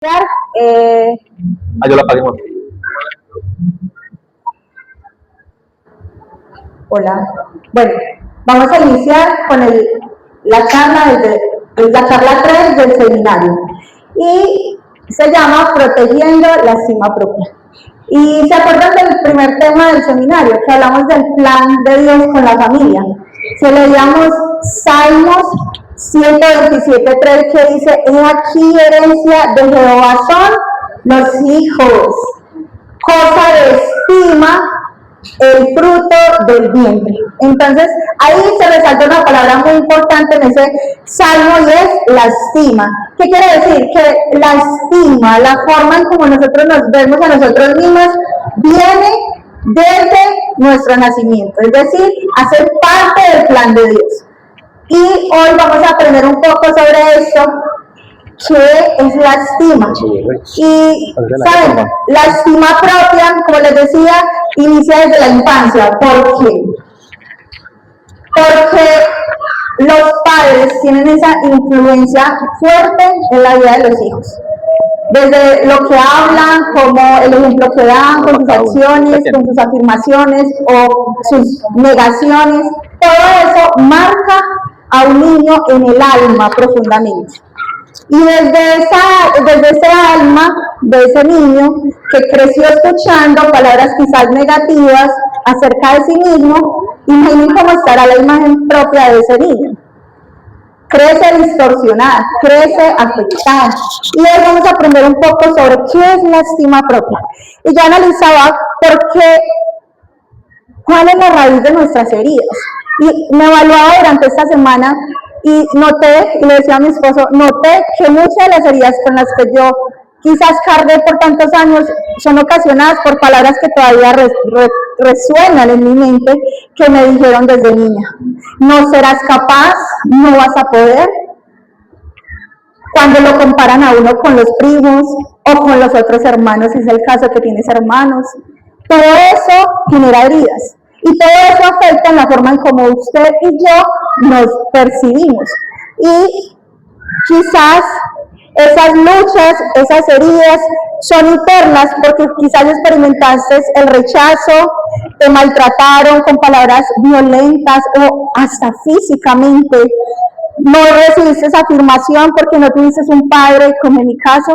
Yo la pagué. Hola. Bueno, vamos a iniciar con la charla la charla 3 del seminario. Y se llama Protegiendo la estima propia. Y se acuerdan del primer tema del seminario, que hablamos del plan de Dios con la familia. Se leíamos Salmos 127:3, que dice: he aquí herencia de Jehová son los hijos, cosa de estima el fruto del vientre. Entonces ahí se resalta una palabra muy importante en ese salmo, y es la estima. ¿Qué quiere decir? Que la estima, la forma en como nosotros nos vemos a nosotros mismos, viene desde nuestro nacimiento, es decir, hace parte del plan de Dios. Y hoy vamos a aprender un poco sobre esto, que es la estima. Y saben, la estima propia, como les decía, inicia desde la infancia. ¿Por qué? Porque los padres tienen esa influencia fuerte en la vida de los hijos. Desde lo que hablan, como el ejemplo que dan, con sus acciones, con sus afirmaciones o sus negaciones, todo eso marca a un niño en el alma profundamente. Y desde ese alma de ese niño que creció escuchando palabras quizás negativas acerca de sí mismo, imaginen cómo estará la imagen propia de ese niño. Crece distorsionada, crece afectada. Y hoy vamos a aprender un poco sobre qué es la estima propia. Y yo analizaba cuál es la raíz de nuestras heridas. Y me evaluaba durante esta semana y noté, y le decía a mi esposo, noté que muchas de las heridas con las que yo quizás cargué por tantos años son ocasionadas por palabras que todavía resuenan en mi mente, que me dijeron desde niña. No serás capaz, no vas a poder. Cuando lo comparan a uno con los primos o con los otros hermanos, si es el caso que tienes hermanos, todo eso genera heridas. Y todo eso afecta en la forma en cómo usted y yo nos percibimos. Y quizás esas luchas, esas heridas son internas porque quizás experimentaste el rechazo, te maltrataron con palabras violentas o hasta físicamente. No recibiste esa afirmación porque no tuviste un padre, como en mi caso,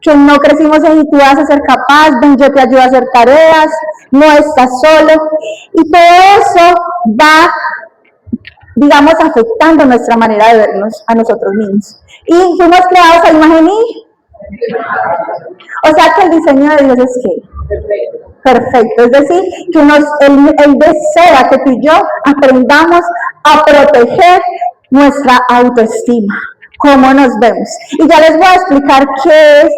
que no crecimos en y tú vas a ser capaz, ven, yo te ayudo a hacer tareas, no estás solo. Y todo eso va, digamos, afectando nuestra manera de vernos a nosotros mismos. Y fuimos creados a imagen y... O sea que el diseño de Dios es ¿qué? Perfecto. Es decir, que Él desea que tú y yo aprendamos a proteger nuestra autoestima, cómo nos vemos. Y ya les voy a explicar qué es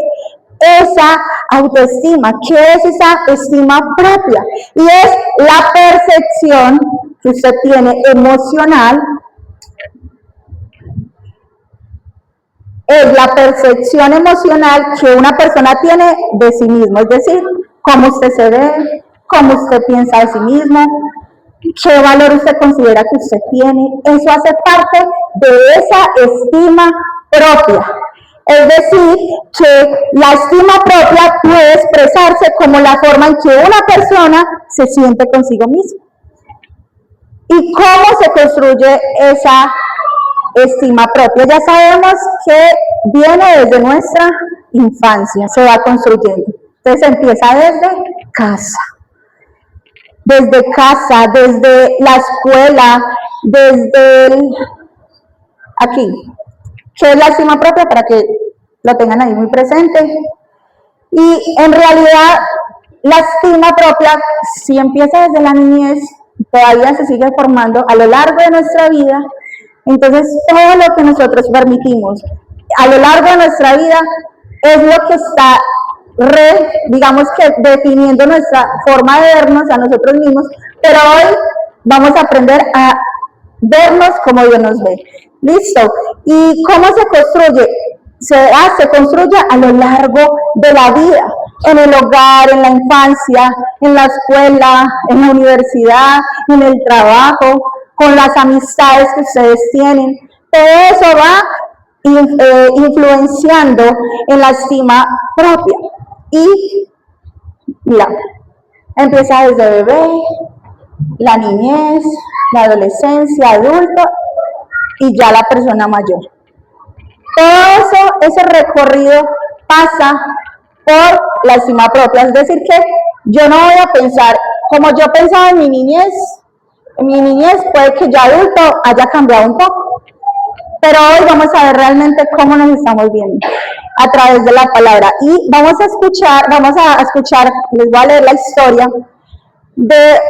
esa autoestima, qué es esa estima propia. Y es la percepción que usted tiene emocional, es la percepción emocional que una persona tiene de sí mismo, es decir, cómo usted se ve, cómo usted piensa de sí mismo, qué valor usted considera que usted tiene. Eso hace parte de esa estima propia. Es decir, que la estima propia puede expresarse como la forma en que una persona se siente consigo misma. ¿Y cómo se construye esa estima propia? Ya sabemos que viene desde nuestra infancia, se va construyendo. Entonces empieza desde casa. Desde la escuela, aquí. ¿Qué es la estima propia? Para que lo tengan ahí muy presente. Y en realidad, la estima propia, si empieza desde la niñez, todavía se sigue formando a lo largo de nuestra vida. Entonces, todo lo que nosotros permitimos a lo largo de nuestra vida es lo que está digamos que definiendo nuestra forma de vernos a nosotros mismos, pero hoy vamos a aprender a vernos como Dios nos ve. ¿Listo? ¿Y cómo se construye? Se construye a lo largo de la vida, en el hogar, en la infancia, en la escuela, en la universidad, en el trabajo, con las amistades que ustedes tienen. Todo eso va influenciando en la estima propia. Y mira, empieza desde bebé, la niñez, la adolescencia, adulto y ya la persona mayor. Todo eso, ese recorrido pasa por la estima propia, es decir que yo no voy a pensar como yo pensaba en mi niñez puede que ya adulto haya cambiado un poco, pero hoy vamos a ver realmente cómo nos estamos viendo a través de la palabra y vamos a escuchar, les voy a leer la historia de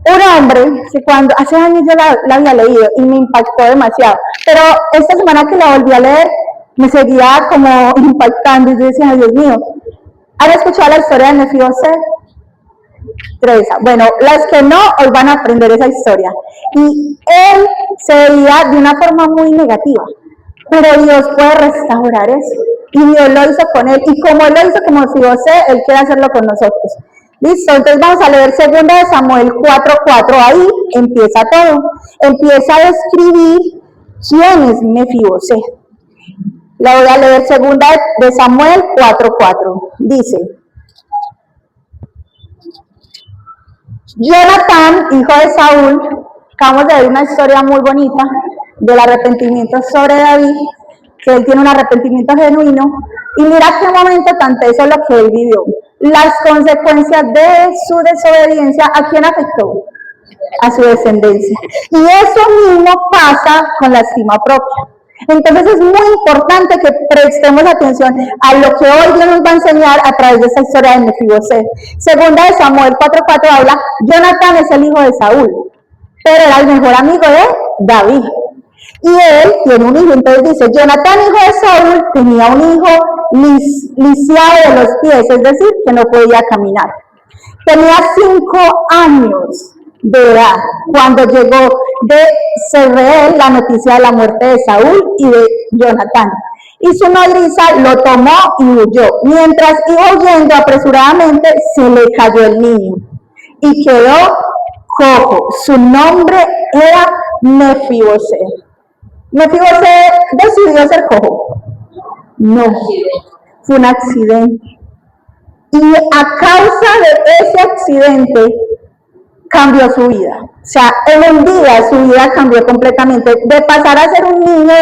un hombre que cuando hace años yo la había leído y me impactó demasiado, pero esta semana que la volví a leer me seguía como impactando y yo decía, Dios mío, ¿han escuchado la historia de Mefiboset? Teresa. Bueno, las que no, hoy van a aprender esa historia. Y él se veía de una forma muy negativa, pero Dios puede restaurar eso. Y Dios lo hizo con él. Y como él lo hizo como Mefiboset, él quiere hacerlo con nosotros. Listo, entonces vamos a leer 2 de Samuel 4:4. Ahí empieza todo. Empieza a describir quién es Mefiboset. La voy a leer 2 de Samuel 4:4. Dice: Jonatán, hijo de Saúl, acabamos de ver una historia muy bonita del arrepentimiento sobre David, que él tiene un arrepentimiento genuino, y mira qué momento tan teso lo que él vivió. Las consecuencias de su desobediencia, ¿a quién afectó? A su descendencia. Y eso mismo pasa con la estima propia. Entonces es muy importante que prestemos atención a lo que hoy Dios nos va a enseñar a través de esta historia de Mefiboset. 2 de Samuel 4:4 habla, Jonatán es el hijo de Saúl, pero era el mejor amigo de David. Y él tiene un hijo, entonces dice, Jonatán, hijo de Saúl, tenía un hijo lisiado de los pies, es decir, que no podía caminar. Tenía 5 años de edad cuando llegó se ve la noticia de la muerte de Saúl y de Jonatán. Y su nodriza lo tomó y huyó. Mientras iba huyendo apresuradamente, se le cayó el niño y quedó cojo. Su nombre era Mefiboset. ¿Mefiboset decidió ser cojo? No, fue un accidente. Y a causa de ese accidente, cambió su vida. O sea, en un día su vida cambió completamente. De pasar a ser un niño,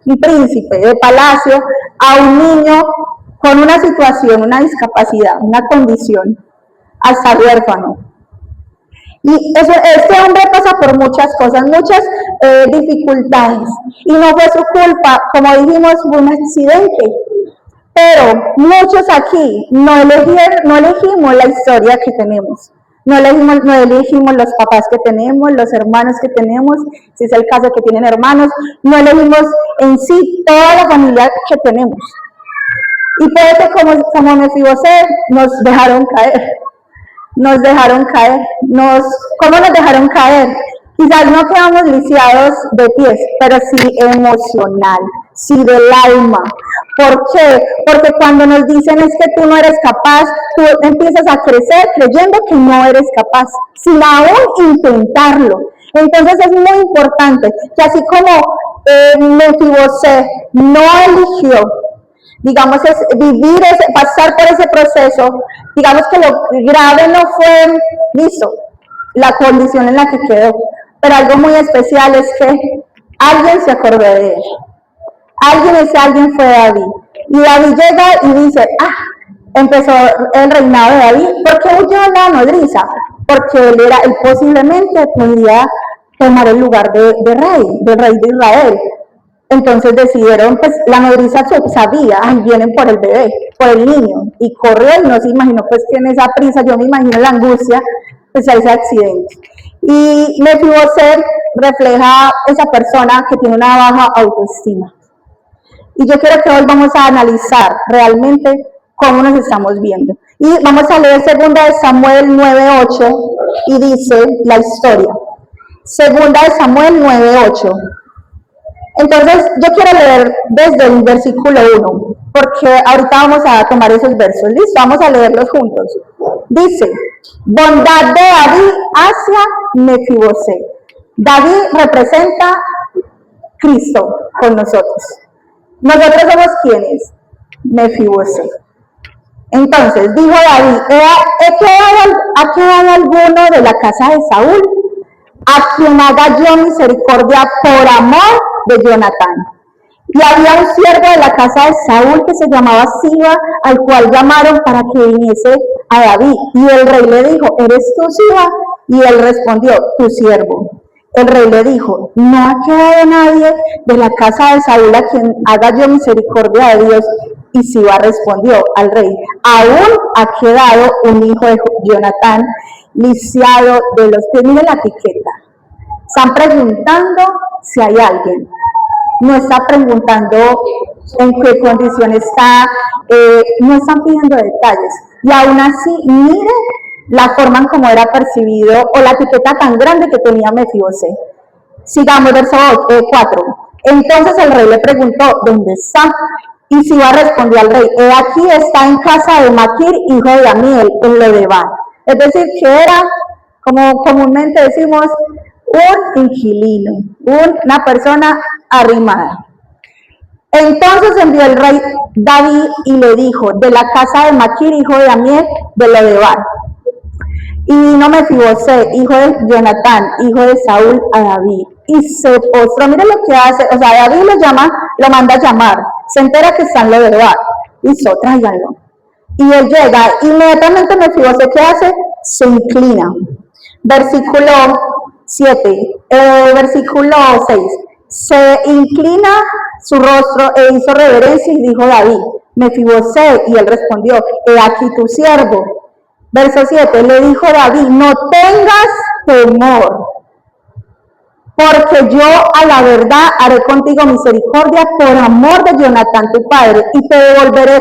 un príncipe de palacio, a un niño con una situación, una discapacidad, una condición, hasta huérfano. Y este hombre pasa por muchas cosas, muchas dificultades. Y no fue su culpa, como dijimos, fue un accidente. Pero muchos aquí no elegimos la historia que tenemos. No elegimos los papás que tenemos, los hermanos que tenemos, si es el caso que tienen hermanos, no elegimos en sí toda la familia que tenemos. Y puede que como Mefiboset nos dejaron caer. ¿Cómo nos dejaron caer? Quizás no quedamos lisiados de pies, pero sí emocional, sí del alma. ¿Por qué? Porque cuando nos dicen es que tú no eres capaz, tú empiezas a crecer creyendo que no eres capaz, sin aún intentarlo. Entonces es muy importante que así como Mefiboset no eligió, digamos, pasar por ese proceso, digamos que lo grave no fue, la condición en la que quedó, pero algo muy especial es que alguien se acordó de él. Alguien fue David. Y David llega y dice, empezó el reinado de David. ¿Por qué huyó la nodriza? Porque él posiblemente podía tomar el lugar del rey de Israel. Entonces decidieron, pues la nodriza sabía, vienen por el bebé, por el niño, y corrió y no se imaginó pues que en esa prisa, yo me imagino la angustia, pues a ese accidente. Y Mefiboset refleja esa persona que tiene una baja autoestima. Y yo quiero que hoy vamos a analizar realmente cómo nos estamos viendo. Y vamos a leer 2 de Samuel 9:8 y dice la historia. 2 de Samuel 9:8. Entonces, yo quiero leer desde el versículo 1, porque ahorita vamos a tomar esos versos. ¿Listo? Vamos a leerlos juntos. Dice, bondad de David hacia Mefiboset. David representa Cristo con nosotros. ¿Nosotros somos quiénes? Mefiboset. Entonces, dijo David, ¿ha quedado alguno de la casa de Saúl a quien haga yo misericordia por amor de Jonatán? Y había un siervo de la casa de Saúl que se llamaba Siba, al cual llamaron para que viniese a David. Y el rey le dijo, ¿eres tú, Siba? Y él respondió, tu siervo. El rey le dijo, no ha quedado nadie de la casa de Saúl a quien haga yo misericordia de Dios. Y Siba respondió al rey, aún ha quedado un hijo de Jonatán, lisiado de los pies. Mire la etiqueta. Están preguntando si hay alguien. No está preguntando en qué condición está, no están pidiendo detalles. Y aún así, mire la forma en cómo era percibido o la etiqueta tan grande que tenía Mefiboset. Sigamos, verso 4. Entonces el rey le preguntó, ¿dónde está? Y Siba respondió al rey, he aquí está en casa de Maquir, hijo de Amiel, en Lodebar. Es decir, que era, como comúnmente decimos, un inquilino, una persona arrimada. Entonces envió el rey David y le dijo, de la casa de Maquir, hijo de Amiel, de Lodebar. Y vino Mefiboset, hijo de Jonatán, hijo de Saúl, a David. Y se postró, mire lo que hace, o sea, David lo manda a llamar, se entera que está en Lodebar. Listo, tráiganlo. Y él llega, inmediatamente Mefiboset, ¿qué hace? Se inclina. Versículo 6. Se inclina su rostro e hizo reverencia y dijo David, Mefiboset, y él respondió, he aquí tu siervo. Verso 7, le dijo David, no tengas temor, porque yo a la verdad haré contigo misericordia por amor de Jonatán tu padre, y te devolveré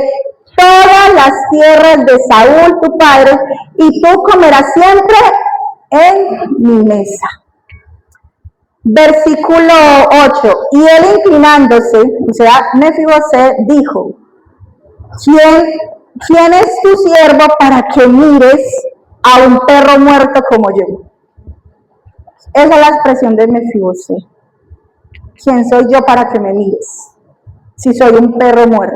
todas las tierras de Saúl tu padre, y tú comerás siempre en mi mesa. Versículo 8, y él inclinándose, o sea, Mefiboset dijo, ¿Quién es tu siervo para que mires a un perro muerto como yo? Esa es la expresión de Mefiboset. ¿Quién soy yo para que me mires? Si soy un perro muerto.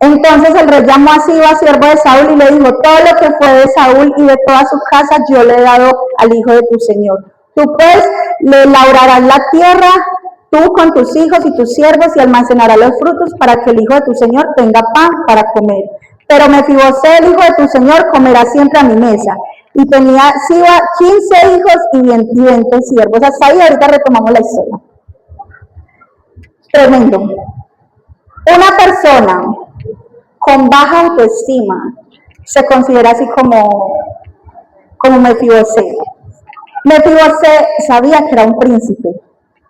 Entonces el rey llamó a Siba, siervo de Saúl, y le dijo, todo lo que fue de Saúl y de toda su casa yo le he dado al hijo de tu señor. Tú pues le labrarás la tierra, tú con tus hijos y tus siervos, y almacenarás los frutos para que el hijo de tu señor tenga pan para comer. Pero Mefiboset, el hijo de tu señor, comerá siempre a mi mesa. Y tenía Siba 15 hijos y 20 siervos. Hasta ahí ahorita retomamos la historia. Tremendo. Una persona con baja autoestima se considera así como Mefiboset. Mefiboset sabía que era un príncipe.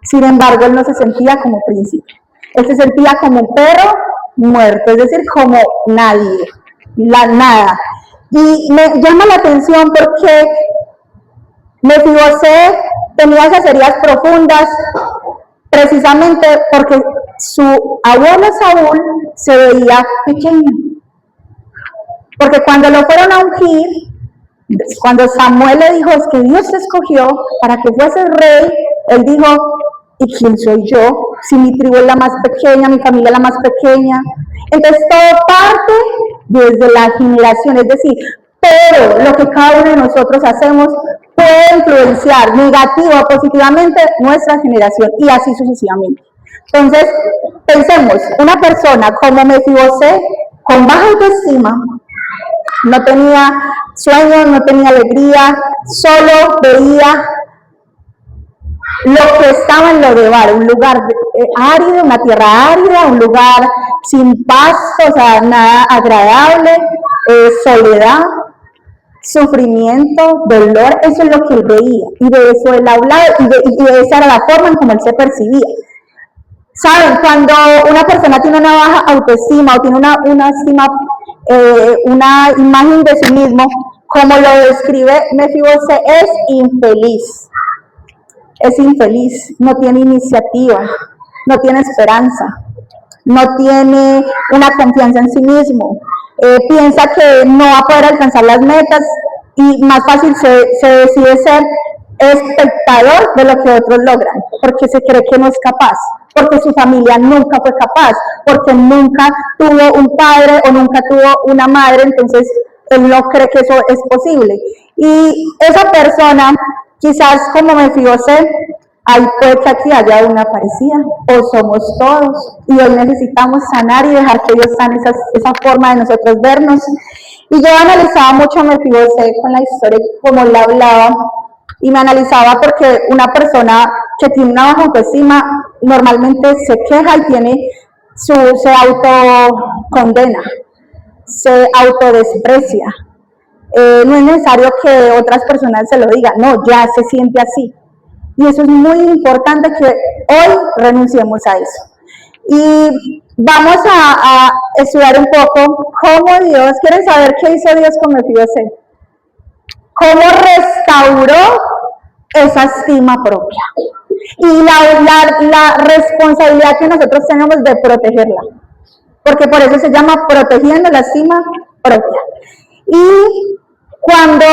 Sin embargo, él no se sentía como príncipe. Él se sentía como un perro muerto, es decir, como nadie, nada. Y me llama la atención porque Mefiboset tenía esas heridas profundas precisamente porque su abuelo Saúl se veía pequeño. Porque cuando lo fueron a ungir, cuando Samuel le dijo, es que Dios te escogió para que fueses rey, él dijo, ¿y quién soy yo? Si mi tribu es la más pequeña, mi familia es la más pequeña. Entonces todo parte desde la generación, es decir, todo lo que cada uno de nosotros hacemos puede influenciar negativa o positivamente nuestra generación y así sucesivamente. Entonces, pensemos, una persona como Mefiboset, con baja autoestima, no tenía sueños, no tenía alegría, solo veía lo que estaba en Lodebar, un lugar árido, una tierra árida, un lugar sin pasto, o sea, nada agradable, soledad, sufrimiento, dolor, eso es lo que él veía, y de eso él hablaba, y de esa era la forma en como él se percibía. ¿Saben? Cuando una persona tiene una baja autoestima o tiene una imagen de sí mismo, como lo describe Mefiboset, es infeliz. Es infeliz, no tiene iniciativa, no tiene esperanza, no tiene una confianza en sí mismo, piensa que no va a poder alcanzar las metas y más fácil se decide ser espectador de lo que otros logran, porque se cree que no es capaz. porque su familia nunca fue capaz, porque nunca tuvo un padre o nunca tuvo una madre, entonces él no cree que eso es posible. Y esa persona, quizás como Mefiboset, ahí puede que aquí haya una parecida, o somos todos, y hoy necesitamos sanar y dejar que Dios sane esa forma de nosotros vernos. Y yo analizaba mucho a Mefiboset con la historia, como él hablaba, y me analizaba porque una persona que tiene una baja autoestima normalmente se queja y se autocondena, se autodesprecia. No es necesario que otras personas se lo digan, no, ya se siente así. Y eso es muy importante que hoy renunciemos a eso. Y vamos a estudiar un poco cómo Dios, ¿quieren saber qué hizo Dios con Mefiboset? ¿Cómo restauró esa estima propia? Y la responsabilidad que nosotros tenemos de protegerla. Porque por eso se llama protegiendo la estima propia. Y cuando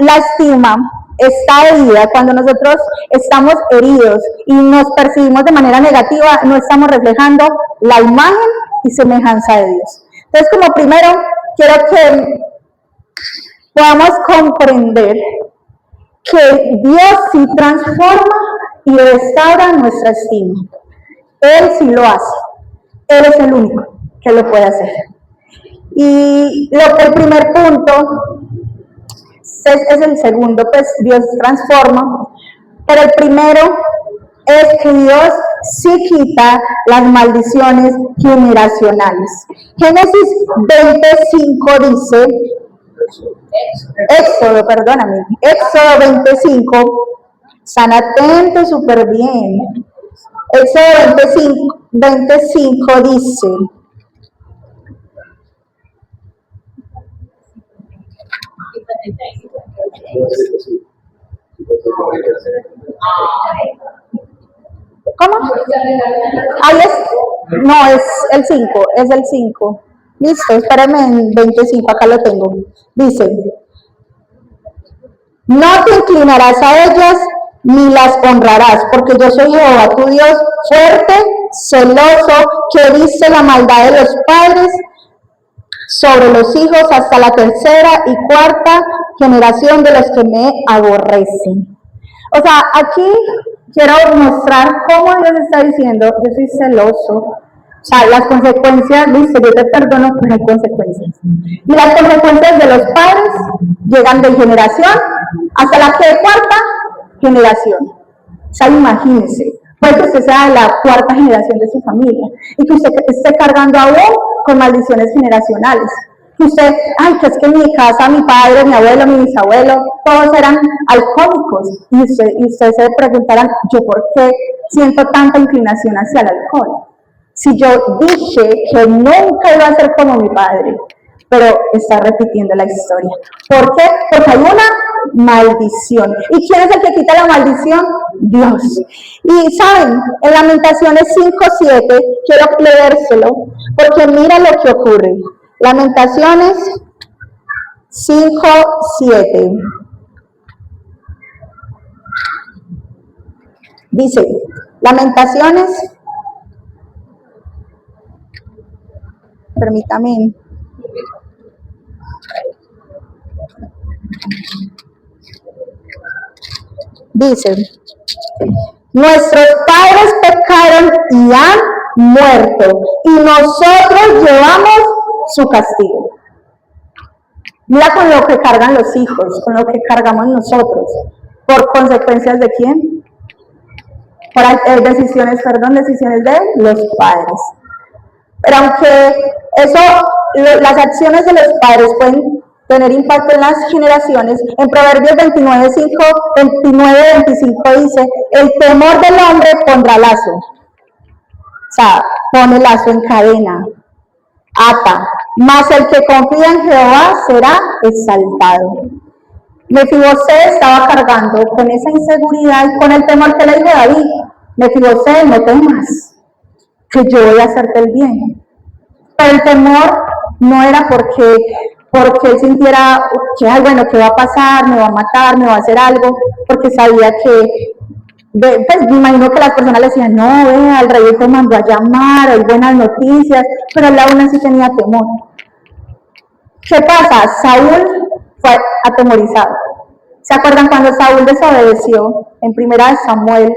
la estima está herida, cuando nosotros estamos heridos y nos percibimos de manera negativa, no estamos reflejando la imagen y semejanza de Dios. Entonces, como primero, quiero que podamos comprender que Dios sí transforma y restaura nuestra estima. Él sí lo hace. Él es el único que lo puede hacer. Y el primer punto es el segundo, pues Dios transforma, pero el primero es que Dios sí quita las maldiciones generacionales. Génesis 25 dice, Éxodo 25, están atentos súper bien. Éxodo 25 dice, ¿cómo? Ahí no, es el 5. Listo, espérame en 25, acá lo tengo. Dice, no te inclinarás a ellas ni las honrarás, porque yo soy Jehová tu Dios, fuerte, celoso, que viste la maldad de los padres sobre los hijos hasta la tercera y cuarta generación de los que me aborrecen. O sea, aquí quiero mostrar cómo Dios está diciendo, yo soy celoso. O sea, las consecuencias, dice, yo te perdono, pero hay consecuencias. Y las consecuencias de los padres llegan de generación hasta la cuarta generación. O sea, imagínense, puede que usted sea de la cuarta generación de su familia y que usted esté cargando aún con maldiciones generacionales. Que usted, que es que en mi casa, mi padre, mi abuelo, mi bisabuelo, todos eran alcohólicos. Y usted se preguntarán, ¿yo por qué siento tanta inclinación hacia el alcohol? Si yo dije que nunca iba a ser como mi padre, pero está repitiendo la historia. ¿Por qué? Porque hay una maldición. ¿Y quién es el que quita la maldición? Dios. Y saben, en Lamentaciones 5:7, quiero leérselo, porque mira lo que ocurre. Lamentaciones 5:7. Dice, Lamentaciones, permítame. Dice, nuestros padres pecaron y han muerto, y nosotros llevamos su castigo. Mira con lo que cargan los hijos, con lo que cargamos nosotros. ¿Por consecuencias de quién? Por decisiones de los padres. Pero aunque las acciones de los padres pueden tener impacto en las generaciones, en Proverbios 29:25 dice, el temor del hombre pondrá lazo. O sea, pone lazo en cadena, ata, mas el que confía en Jehová será exaltado. Mefiboset estaba cargando con esa inseguridad y con el temor que le dijo David, Mefiboset, no temas, que yo voy a hacerte el bien. Pero el temor no era porque él sintiera que, bueno, ¿qué va a pasar? Me va a matar, me va a hacer algo, porque sabía que pues me imagino que las personas le decían, no, vea, el rey te mandó a llamar, hay buenas noticias, pero él aún así tenía temor. ¿Qué pasa? Saúl fue atemorizado. ¿Se acuerdan cuando Saúl desobedeció? En primera de Samuel,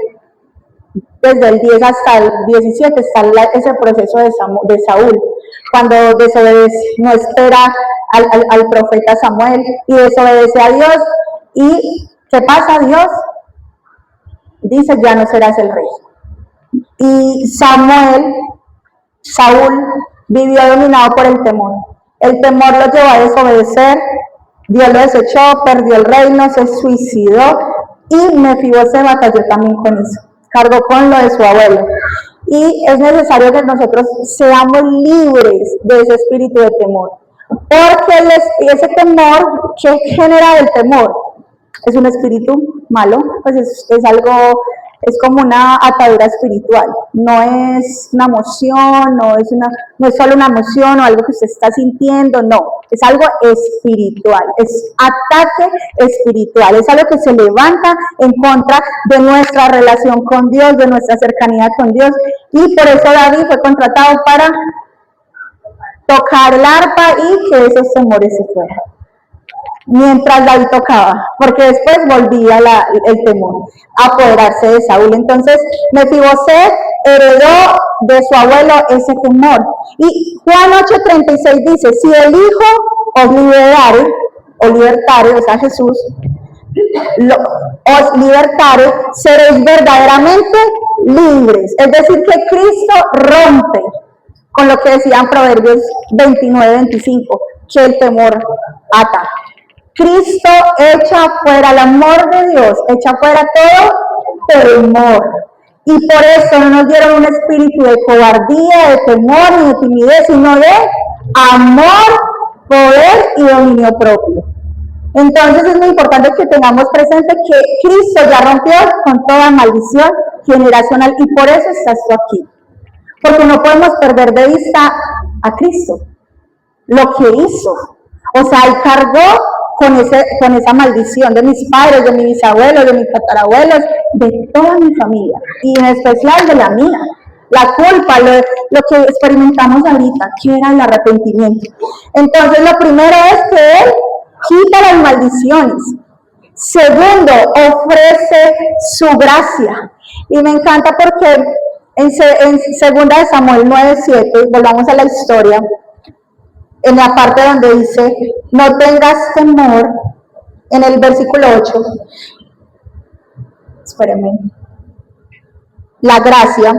desde el 10 hasta el 17 está ese proceso de Saúl, cuando desobedece, no espera al profeta Samuel y desobedece a Dios. ¿Y qué pasa? Dios dice, ya no serás el rey. Y Saúl vivió dominado por el temor. El temor lo llevó a desobedecer, Dios lo desechó, perdió el reino, se suicidó y Mefibosé batalló también con eso, cargó con lo de su abuelo. Y es necesario que nosotros seamos libres de ese espíritu de temor, porque ese temor, ¿qué genera el temor? Es un espíritu malo, pues es algo, es como una atadura espiritual, no es una emoción, no es solo una emoción o algo que usted está sintiendo, no, es algo espiritual, es ataque espiritual, es algo que se levanta en contra de nuestra relación con Dios, de nuestra cercanía con Dios, y por eso David fue contratado para tocar el arpa y que esos temores se fueran. Mientras David tocaba, porque después volvía el temor a apoderarse de Saúl. Entonces Mefibosé heredó de su abuelo ese temor. Y Juan 8:36 dice, si el Hijo os libertare, o sea Jesús, os libertare, seréis verdaderamente libres. Es decir, que Cristo rompe con lo que decían Proverbios 29-25, que el temor ata. Cristo echa fuera el amor de Dios, echa fuera todo temor. Y por eso no nos dieron un espíritu de cobardía, de temor ni de timidez, sino de amor, poder y dominio propio. Entonces es muy importante que tengamos presente que Cristo ya rompió con toda maldición generacional y por eso está esto aquí. Porque no podemos perder de vista a Cristo, lo que hizo. O sea, Él cargó con esa maldición de mis padres, de mis bisabuelos, de mis tatarabuelos, de toda mi familia, y en especial de la mía. La culpa, lo que experimentamos ahorita, que era el arrepentimiento. Entonces, lo primero es que Él quita las maldiciones. Segundo, ofrece su gracia. Y me encanta porque en 2 Samuel 9:7, volvamos a la historia, en la parte donde dice, no tengas temor, en el versículo 8, espérenme, la gracia,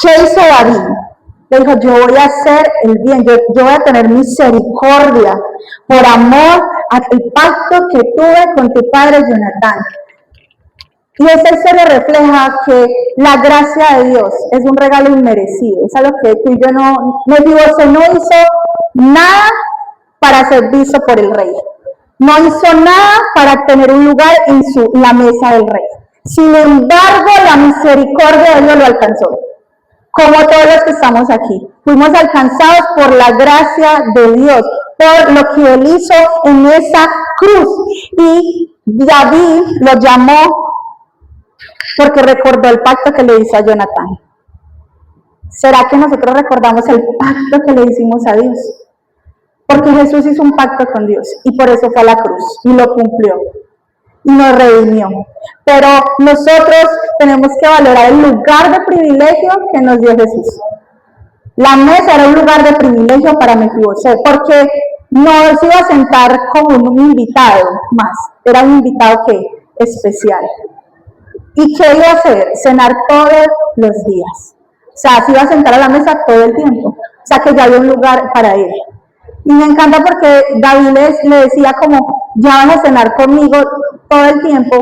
¿qué hizo David? Le dijo, yo voy a hacer el bien, yo voy a tener misericordia por amor al pacto que tuve con tu padre Jonatán. Y esa historia refleja que la gracia de Dios es un regalo inmerecido, es algo que tú y yo no hizo nada para ser visto por el rey, no hizo nada para tener un lugar en la mesa del rey. Sin embargo, la misericordia de Dios lo alcanzó, como todos los que estamos aquí. Fuimos alcanzados por la gracia de Dios, por lo que Él hizo en esa cruz. Y David lo llamó porque recordó el pacto que le hizo a Jonatán. ¿Será que nosotros recordamos el pacto que le hicimos a Dios? Porque Jesús hizo un pacto con Dios y por eso fue a la cruz y lo cumplió y nos redimió. Pero nosotros tenemos que valorar el lugar de privilegio que nos dio Jesús. La mesa era un lugar de privilegio para Mefibosé, porque no se iba a sentar como un invitado más, era un invitado especial. ¿Y qué iba a hacer? Cenar todos los días. O sea, se iba a sentar a la mesa todo el tiempo. O sea, que ya había un lugar para él. Y me encanta porque David le decía como, ya vas a cenar conmigo todo el tiempo,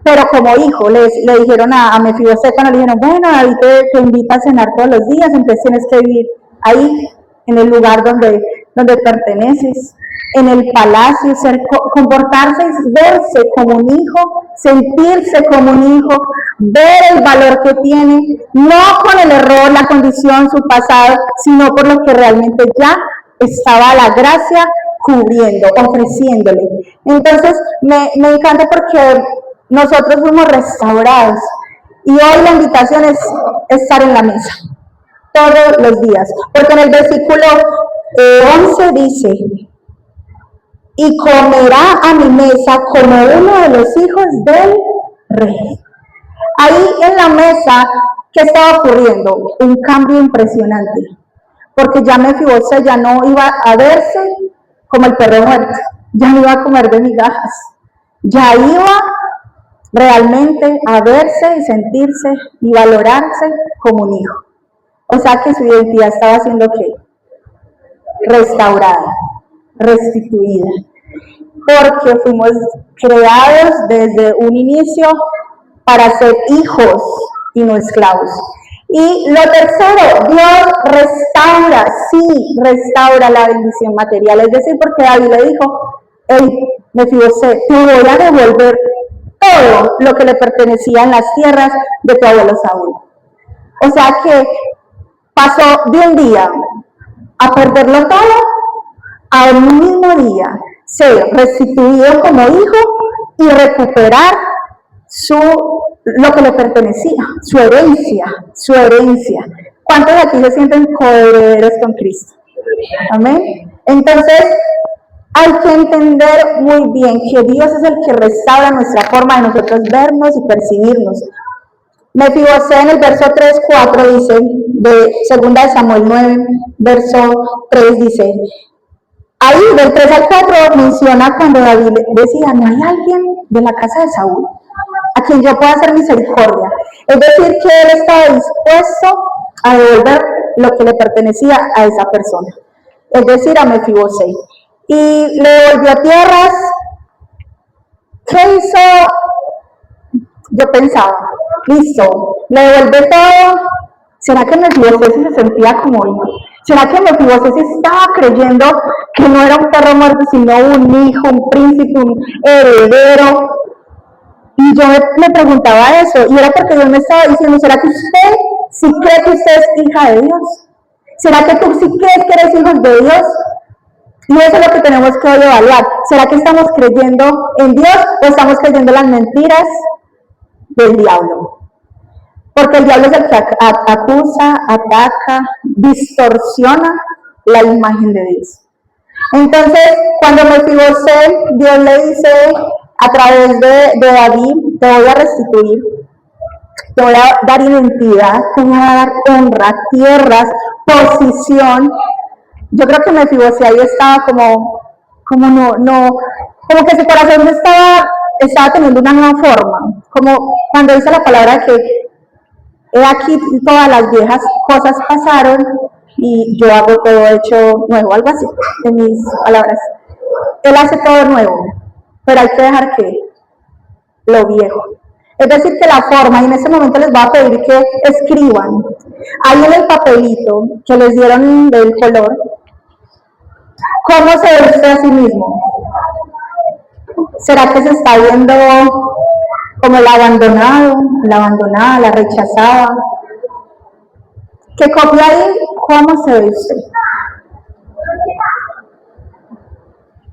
pero como hijo. Le dijeron a Mefibosé, cuando le dijeron, bueno, David te invita a cenar todos los días, entonces tienes que vivir ahí, en el lugar donde perteneces, en el palacio, comportarse y verse como un hijo, sentirse como un hijo, ver el valor que tiene, no con el error, la condición, su pasado, sino por lo que realmente ya estaba la gracia cubriendo, ofreciéndole. Entonces, me encanta porque nosotros fuimos restaurados. Y hoy la invitación es estar en la mesa, todos los días. Porque en el versículo 11 dice, y comerá a mi mesa como uno de los hijos del rey. Ahí en la mesa, ¿qué estaba ocurriendo? Un cambio impresionante. Porque ya Mefibosé ya no iba a verse como el perro muerto, ya no iba a comer de migajas, ya iba realmente a verse y sentirse y valorarse como un hijo. O sea que su identidad estaba siendo ¿qué? Restaurada, restituida. Porque fuimos creados desde un inicio para ser hijos y no esclavos. Y lo tercero, Dios restaura, sí, restaura la bendición material. Es decir, porque David le dijo, hey, Mefibosé, te voy a devolver todo lo que le pertenecía en las tierras de tu abuelo Saúl. O sea que pasó de un día a perderlo todo a un mismo día ser restituido como hijo y recuperar lo que le pertenecía, su herencia. ¿Cuántos de aquí se sienten coherederos con Cristo? Amén. Entonces, hay que entender muy bien que Dios es el que restaura nuestra forma de nosotros vernos y percibirnos. Mefibosé en el verso 3-4 dice, de 2 de Samuel 9, verso 3 dice, ahí del 3 al 4 menciona cuando David decía, no hay alguien de la casa de Saúl a quien yo pueda hacer misericordia. Es decir, que él estaba dispuesto a devolver lo que le pertenecía a esa persona. Es decir, a Mefibosé. Y le devolvió tierras. ¿Qué hizo? Yo pensaba, listo, le devolvió todo. ¿Será que Mefibosé se sentía como hijo? ¿Será que Mefibosé se estaba creyendo que no era un perro muerto, sino un hijo, un príncipe, un heredero? Y yo me preguntaba eso, y era porque Dios me estaba diciendo, ¿será que usted sí cree que usted es hija de Dios? ¿Será que tú sí crees que eres hijo de Dios? Y eso es lo que tenemos que hoy evaluar. ¿Será que estamos creyendo en Dios o estamos creyendo en las mentiras del diablo? Porque el diablo es el que acusa, ataca, distorsiona la imagen de Dios. Entonces, cuando Mefibosé, Dios le dice a través de David, te voy a restituir, te voy a dar identidad, te voy a dar honra, tierras, posición. Yo creo que Mefibosé ahí estaba como que su corazón estaba teniendo una nueva forma, como cuando dice la palabra que he aquí todas las viejas cosas pasaron y yo hago todo hecho nuevo, algo así, en mis palabras. Él hace todo nuevo, pero hay que dejar que lo viejo. Es decir, que la forma, y en este momento les voy a pedir que escriban, ahí en el papelito que les dieron del color, ¿cómo se ve usted a sí mismo? ¿Será que se está viendo como el abandonado, la abandonada, la rechazada? Que copie ahí cómo se ve usted.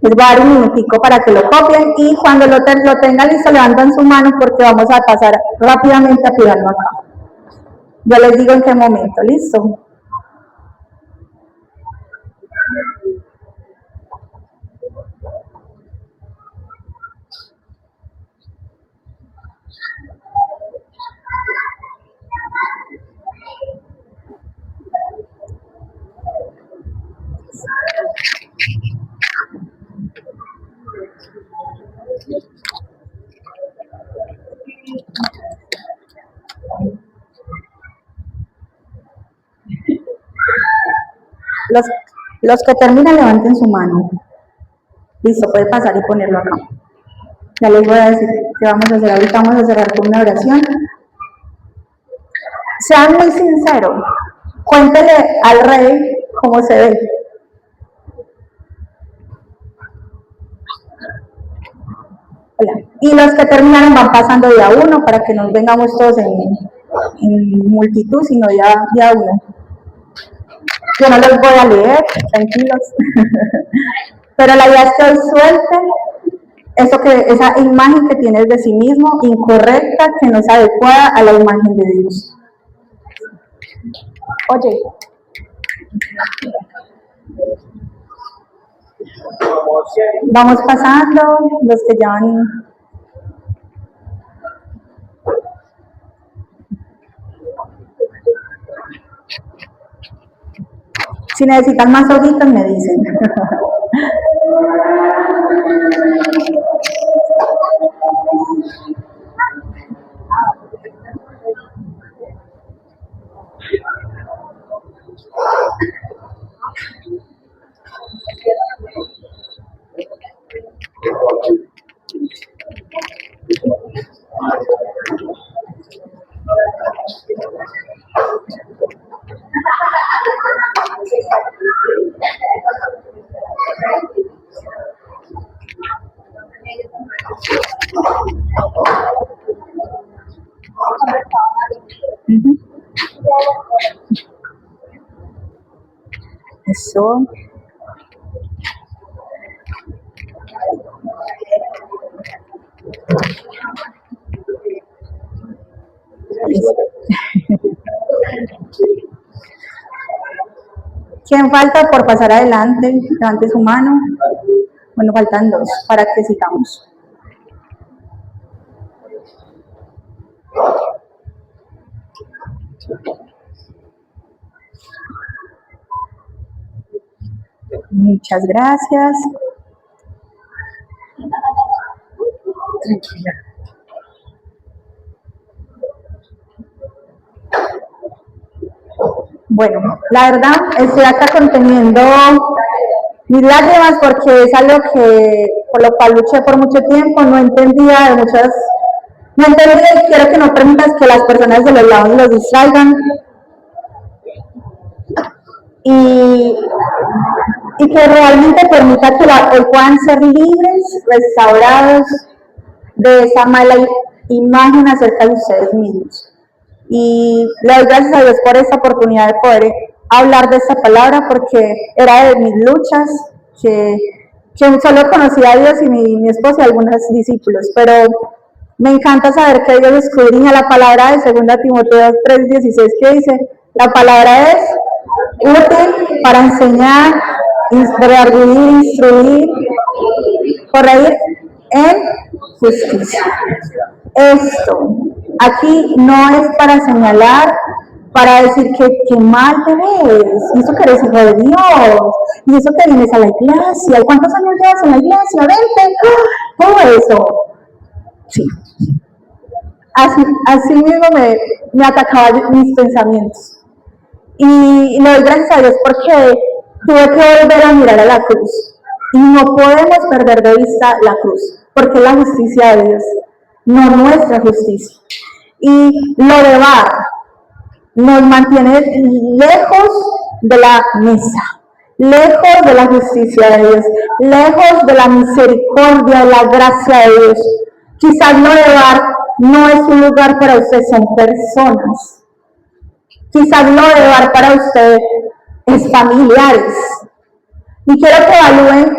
Les voy a dar un minutico para que lo copien y cuando lo tengan listo levantan su mano porque vamos a pasar rápidamente a tirarlo acá. Ya les digo en qué momento, ¿listo? Los que terminan levanten su mano. Listo, puede pasar y ponerlo acá. Ya les voy a decir qué vamos a hacer. Ahorita vamos a cerrar con una oración. Sean muy sinceros. Cuéntele al rey cómo se ve. Hola. Y los que terminaron van pasando de a uno para que nos vengamos todos en multitud, sino de a uno. Yo no los voy a leer, tranquilos. Pero la idea es que hoy suelten esa imagen que tienes de sí mismo incorrecta, que no es adecuada a la imagen de Dios. Oye, vamos pasando, los que ya van. Si necesitan más hojitas, me dicen. Eso. ¿Quién falta por pasar adelante? Levante su mano. Bueno, faltan dos para que sigamos. Muchas gracias. Tranquila. Bueno, la verdad, estoy acá conteniendo mis lágrimas porque es algo por lo cual luché por mucho tiempo, no entendía y quiero que no permitas que las personas de los lados los distraigan. Y que realmente permita que hoy puedan ser libres, restaurados de esa mala imagen acerca de ustedes mismos. Y le doy gracias a Dios por esta oportunidad de poder hablar de esta palabra, porque era de mis luchas, que solo conocía a Dios y mi esposo y algunos discípulos, pero me encanta saber que Dios escudriña la palabra de 2 Timoteo 3:16, que dice: la palabra es útil para enseñar, redarguir, instruir, corregir en justicia. Esto aquí no es para señalar, para decir que mal te ves, y eso que eres hijo de Dios, y eso que vienes a la iglesia, ¿y cuántos años llevas en la iglesia? 20, todo eso. Sí. Así mismo me atacaban mis pensamientos. Y le doy gracias a Dios porque tuve que volver a mirar a la cruz. Y no podemos perder de vista la cruz, porque es la justicia de Dios, no nuestra justicia. Y lo de Bar nos mantiene lejos de la mesa, lejos de la justicia de Dios, lejos de la misericordia, de la gracia de Dios. Quizás lo de Bar no es un lugar para usted, son personas. Quizás lo de Bar para usted es familiares. Y quiero que evalúen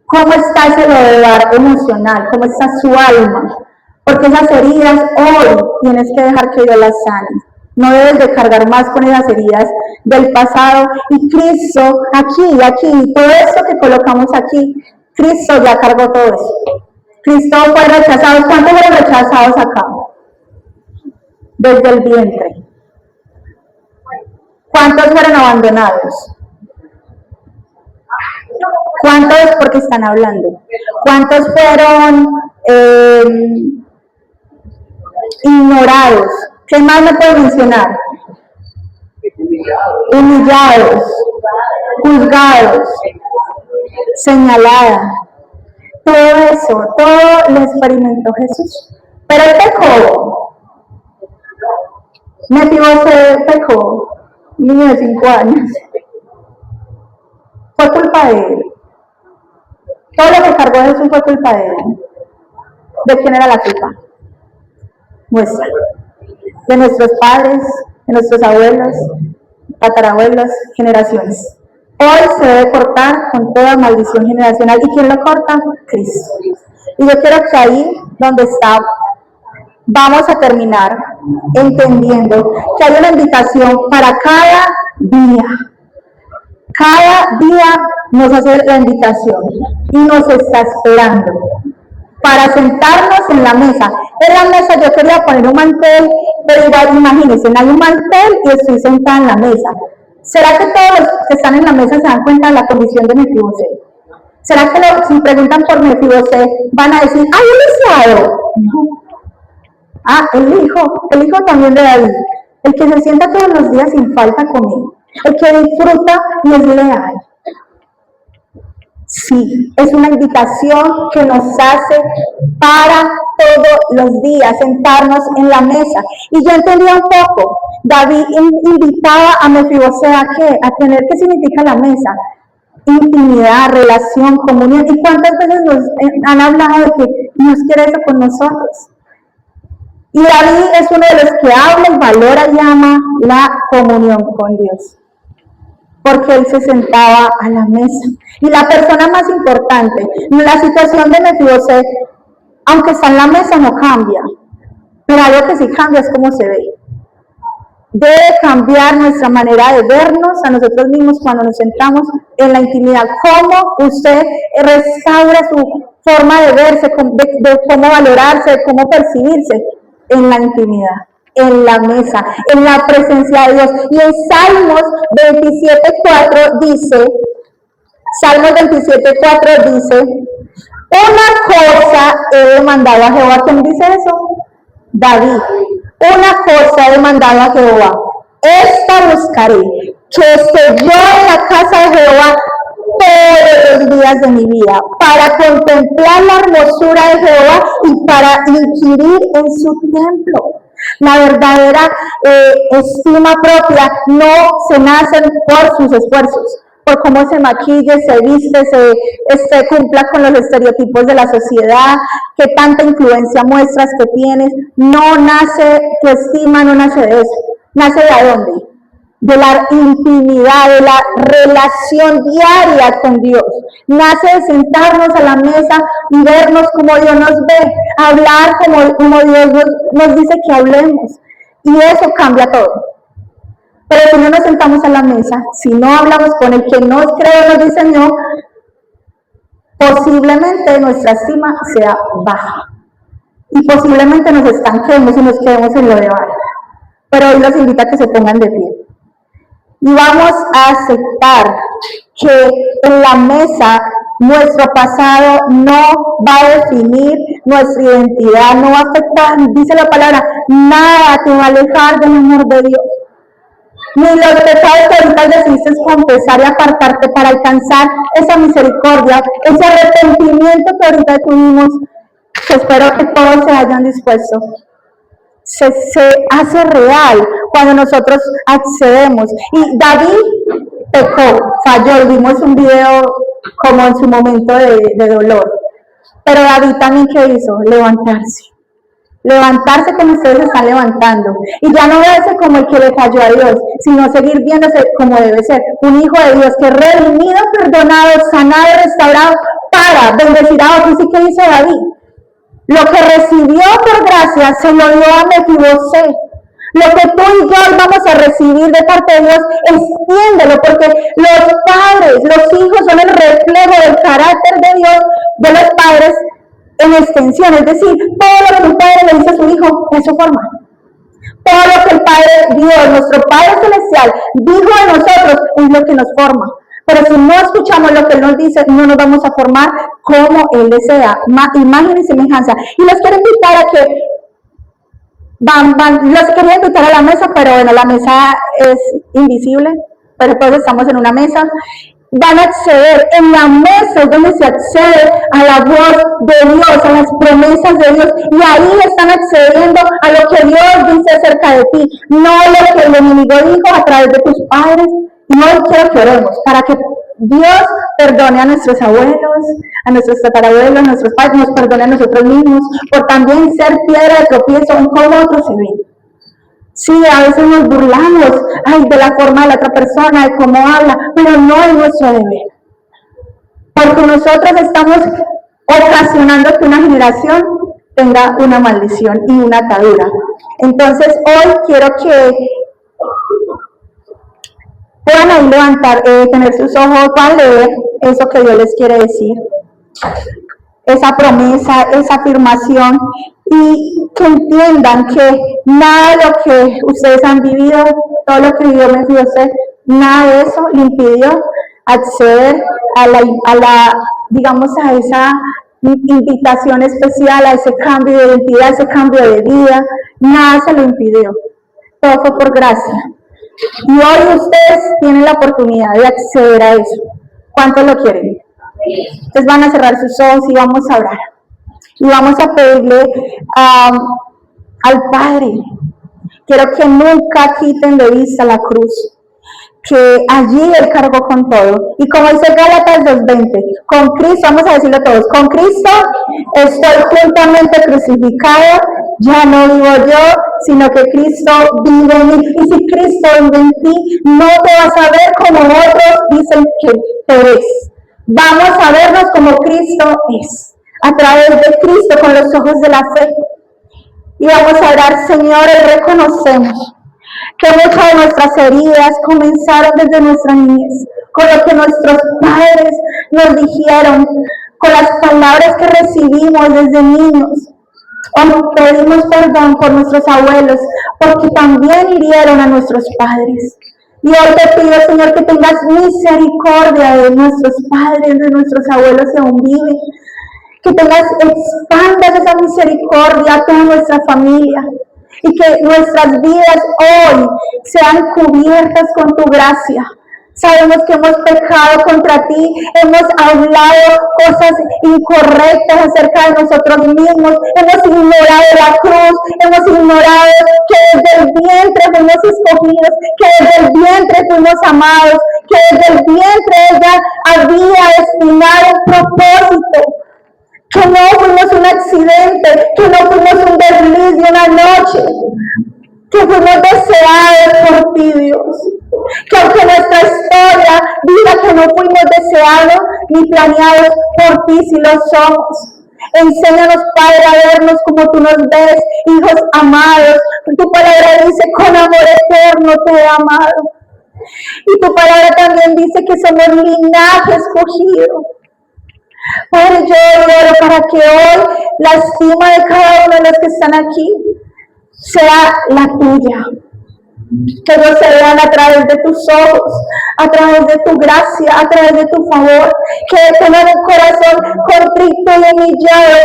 cómo está ese lo de Bar emocional, cómo está su alma. Porque esas heridas hoy tienes que dejar que Dios las sane. No debes de cargar más con esas heridas del pasado. Y Cristo, aquí, todo esto que colocamos aquí, Cristo ya cargó todo eso. Cristo fue rechazado. ¿Cuántos fueron rechazados acá? Desde el vientre. ¿Cuántos fueron abandonados? ¿Cuántos porque están hablando? ¿Cuántos fueron ignorados? ¿Qué más me puedo mencionar? Humillados, juzgados, señalada. Todo eso, todo lo experimentó Jesús. Pero él pecó. Pecó. Un niño de 5 años. Fue culpa de él. Todo lo que cargó Jesús fue culpa de él. ¿De quién era la culpa? Nuestra. De nuestros padres, de nuestros abuelos, tatarabuelos, generaciones. Hoy se debe cortar con toda maldición generacional. ¿Y quién lo corta? Cristo. Y yo quiero que ahí donde está, vamos a terminar entendiendo que hay una invitación para cada día. Cada día nos hace la invitación y nos está esperando para sentarnos en la mesa. En la mesa yo quería poner un mantel, pero igual imagínense, hay un mantel y estoy sentada en la mesa. ¿Será que todos los que están en la mesa se dan cuenta de la condición de Mefiboset? ¿Será que si preguntan por Mefiboset van a decir, ¡ay, el Esaú! No. Ah, el hijo también de David, el que se sienta todos los días sin falta conmigo, el que disfruta y es leal. Sí, es una invitación que nos hace para todos los días sentarnos en la mesa. Y yo entendía un poco, David invitaba a Mefiboset a tener, ¿qué significa la mesa? Intimidad, relación, comunión. ¿Y cuántas veces nos han hablado de que Dios quiere eso con nosotros? Y David es uno de los que habla y valora y ama la comunión con Dios, porque él se sentaba a la mesa. Y la persona más importante, la situación de Mefiboset, aunque está en la mesa, no cambia, pero algo que sí cambia es cómo se ve. Debe cambiar nuestra manera de vernos a nosotros mismos cuando nos sentamos en la intimidad. Cómo usted restaura su forma de verse, de cómo valorarse, de cómo percibirse en la intimidad, en la mesa, en la presencia de Dios. Y en Salmos 27:4 dice, una cosa he demandado a Jehová. ¿Quién dice eso? David. Una cosa he demandado a Jehová, esta buscaré, que esté yo en la casa de Jehová todos los días de mi vida, para contemplar la hermosura de Jehová y para inquirir en su templo. La verdadera estima propia no se nace por sus esfuerzos, por cómo se maquille, se viste, se cumpla con los estereotipos de la sociedad, qué tanta influencia muestras que tienes. No nace tu estima, no nace de eso. ¿Nace de dónde? De la intimidad, de la relación diaria con Dios. Nace de sentarnos a la mesa y vernos como Dios nos ve, hablar como Dios nos dice que hablemos. Y eso cambia todo. Pero si no nos sentamos a la mesa, si no hablamos con el que nos creó, nos diseñó, posiblemente nuestra estima sea baja. Y posiblemente nos estanquemos y nos quedemos en lo de abajo. Pero hoy los invito a que se pongan de pie. Y vamos a aceptar que en la mesa nuestro pasado no va a definir nuestra identidad, no va a afectar, dice la palabra, nada te va a alejar del amor de Dios. Ni los pecados que ahorita decidiste confesar y apartarte para alcanzar esa misericordia, ese arrepentimiento que ahorita tuvimos, que espero que todos se hayan dispuesto. Se hace real cuando nosotros accedemos. Y David pecó, falló, vimos un video como en su momento de dolor. Pero David también, ¿qué hizo? Levantarse como ustedes están levantando. Y ya no verse como el que le falló a Dios, sino seguir viéndose como debe ser. Un hijo de Dios que redimido, perdonado, sanado, restaurado, para bendecir a otros. ¿Y qué hizo David? Lo que recibió por gracia se lo dio a Mefiboset. Lo que tú y yo vamos a recibir de parte de Dios, extiéndelo, porque los padres, los hijos son el reflejo del carácter de Dios, de los padres en extensión. Es decir, todo lo que un padre le dice a su hijo, eso forma. Todo lo que el Padre Dios, nuestro Padre Celestial, dijo de nosotros, es lo que nos forma. Pero si no escuchamos lo que Él nos dice, no nos vamos a formar como Él desea, imagen y semejanza. Y los quiero invitar a que los quería invitar a la mesa, pero bueno, la mesa es invisible, pero todos estamos en una mesa. Van a acceder, en la mesa es donde se accede a la voz de Dios, a las promesas de Dios, y ahí están accediendo a lo que Dios dice acerca de ti, no lo que el enemigo dijo a través de tus padres. Y hoy quiero que oremos para que Dios perdone a nuestros abuelos, a nuestros tatarabuelos, a nuestros padres, nos perdone a nosotros mismos, por también ser piedra de tropiezo en cómo otros se ven. Sí, a veces nos burlamos, de la forma de la otra persona, de cómo habla, pero no es nuestro deber. Porque nosotros estamos ocasionando que una generación tenga una maldición y una atadura. Entonces hoy quiero que puedan ahí levantar, tener sus ojos para leer eso que Dios les quiere decir, esa promesa, esa afirmación, y que entiendan que nada de lo que ustedes han vivido, todo lo que vivió Mefiboset, nada de eso le impidió acceder a la, digamos, a esa invitación especial, a ese cambio de identidad, a ese cambio de vida. Nada se lo impidió, todo fue por gracia. Y hoy ustedes tienen la oportunidad de acceder a eso. ¿Cuántos lo quieren? Entonces van a cerrar sus ojos y vamos a orar. Y vamos a pedirle al Padre, quiero que nunca quiten de vista la cruz, que allí Él cargó con todo. Y como dice Gálatas 2:20, con Cristo, vamos a decirlo todos, con Cristo estoy juntamente crucificado, ya no vivo yo, sino que Cristo vive en mí. Y si Cristo vive en ti, no te vas a ver como otros dicen que te ves. Vamos a vernos como Cristo es, a través de Cristo, con los ojos de la fe. Y vamos a orar, Señor, y reconocemos que muchas de nuestras heridas comenzaron desde nuestra niñez, con lo que nuestros padres nos dijeron, con las palabras que recibimos desde niños. Hoy pedimos perdón por nuestros abuelos, porque también hirieron a nuestros padres. Y hoy te pido, Señor, que tengas misericordia de nuestros padres, de nuestros abuelos que aún viven. Que expandas esa misericordia a toda nuestra familia. Y que nuestras vidas hoy sean cubiertas con tu gracia. Sabemos que hemos pecado contra ti, hemos hablado cosas incorrectas acerca de nosotros mismos, hemos ignorado la cruz, hemos ignorado que desde el vientre fuimos escogidos, que desde el vientre fuimos amados, que desde el vientre ella había destinado un propósito. Que no fuimos un accidente, que no fuimos un desliz de una noche, que fuimos deseados por ti, Dios. Que aunque nuestra historia diga que no fuimos deseados ni planeados por ti, si lo somos. Enséñanos, Padre, a vernos como tú nos ves, hijos amados. Tu palabra dice, con amor eterno te he amado. Y tu palabra también dice que somos linaje escogido. Padre, yo oro para que hoy la estima de cada uno de los que están aquí sea la tuya. Que ellos se vean a través de tus ojos, a través de tu gracia, a través de tu favor. Que tengan un corazón contrito y humillado,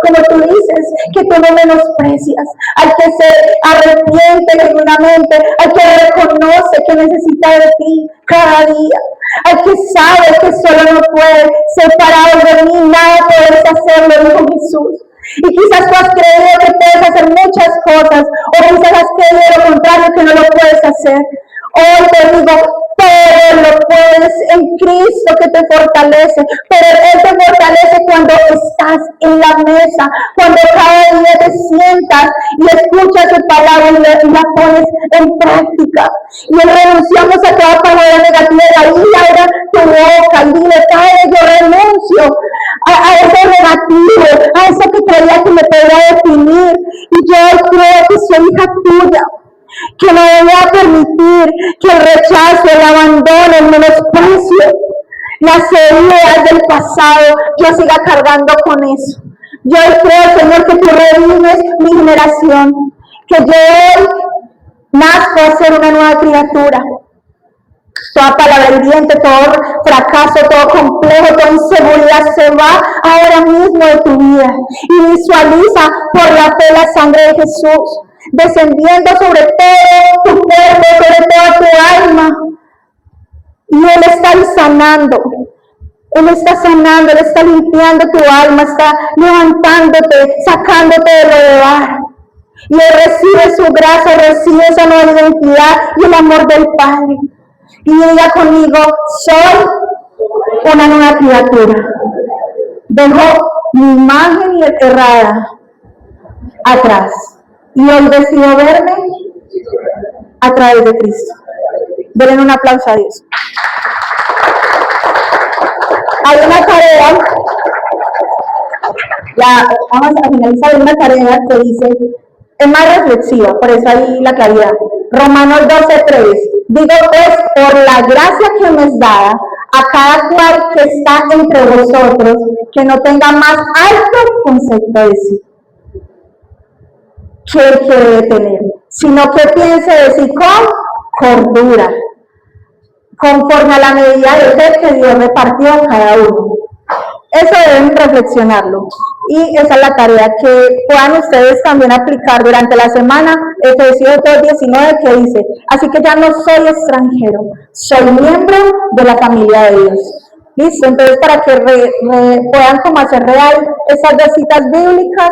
como tú dices, que tú no menosprecias. Al que se arrepiente genuinamente, al que reconoce que necesita de ti cada día. Al que sabe que solo no puede, separado de mí, nada puedes hacerlo, dijo Jesús. Y quizás tú has creído que puedes hacer muchas cosas, o quizás has creído lo contrario, que no lo puedes hacer. Hoy te digo, todo lo puedes en Cristo que te fortalece, pero Él te fortalece cuando estás en la mesa, cuando cada día te sientas y escuchas su palabra y la pones en práctica. Y renunciamos a toda palabra negativa, y abra tu boca y dile, Padre, yo renuncio a eso negativo, a eso que creía que me podía definir, y yo creo que soy hija tuya, que no voy a permitir que el rechazo, el abandono, el menosprecio, las heridas del pasado, yo siga cargando con eso. Yo creo, Señor, que tú revives mi generación, que yo hoy nazco a ser una nueva criatura. Toda palabra hiriente, todo fracaso, todo complejo, toda inseguridad se va ahora mismo de tu vida. Y visualiza por la fe la sangre de Jesús descendiendo sobre todo tu cuerpo, sobre toda tu alma. Y Él está sanando. Él está sanando, Él está limpiando tu alma, está levantándote, sacándote de lo de bar. Y Él recibe su gracia, recibe esa nueva identidad y el amor del Padre. Y diga conmigo, soy una nueva criatura. Dejo mi imagen errada atrás. Y hoy decido verme a través de Cristo. Denle un aplauso a Dios. Hay una tarea vamos a finalizar una tarea que dice, es más reflexiva, por eso ahí la claridad. Romanos 12:3, digo pues, por la gracia que me es dada, a cada cual que está entre vosotros, que no tenga más alto concepto de sí que el que debe tener, sino que piense de sí con cordura, conforme a la medida de fe que Dios repartió a cada uno. Eso deben reflexionarlo. Y esa es la tarea que puedan ustedes también aplicar durante la semana. Efesios 2:19 que dice, así que ya no soy extranjero, soy miembro de la familia de Dios. Listo, entonces para que puedan como hacer real esas dos citas bíblicas,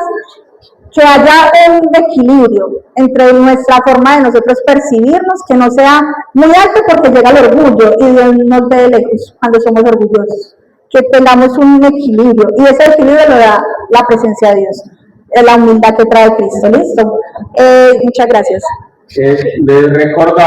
que haya un equilibrio entre nuestra forma de nosotros percibirnos, que no sea muy alto porque llega el orgullo y Dios nos ve de lejos cuando somos orgullosos. Que tengamos un equilibrio, y ese equilibrio lo da la presencia de Dios, la humildad que trae Cristo. ¿Listo? Muchas gracias. Les recuerdo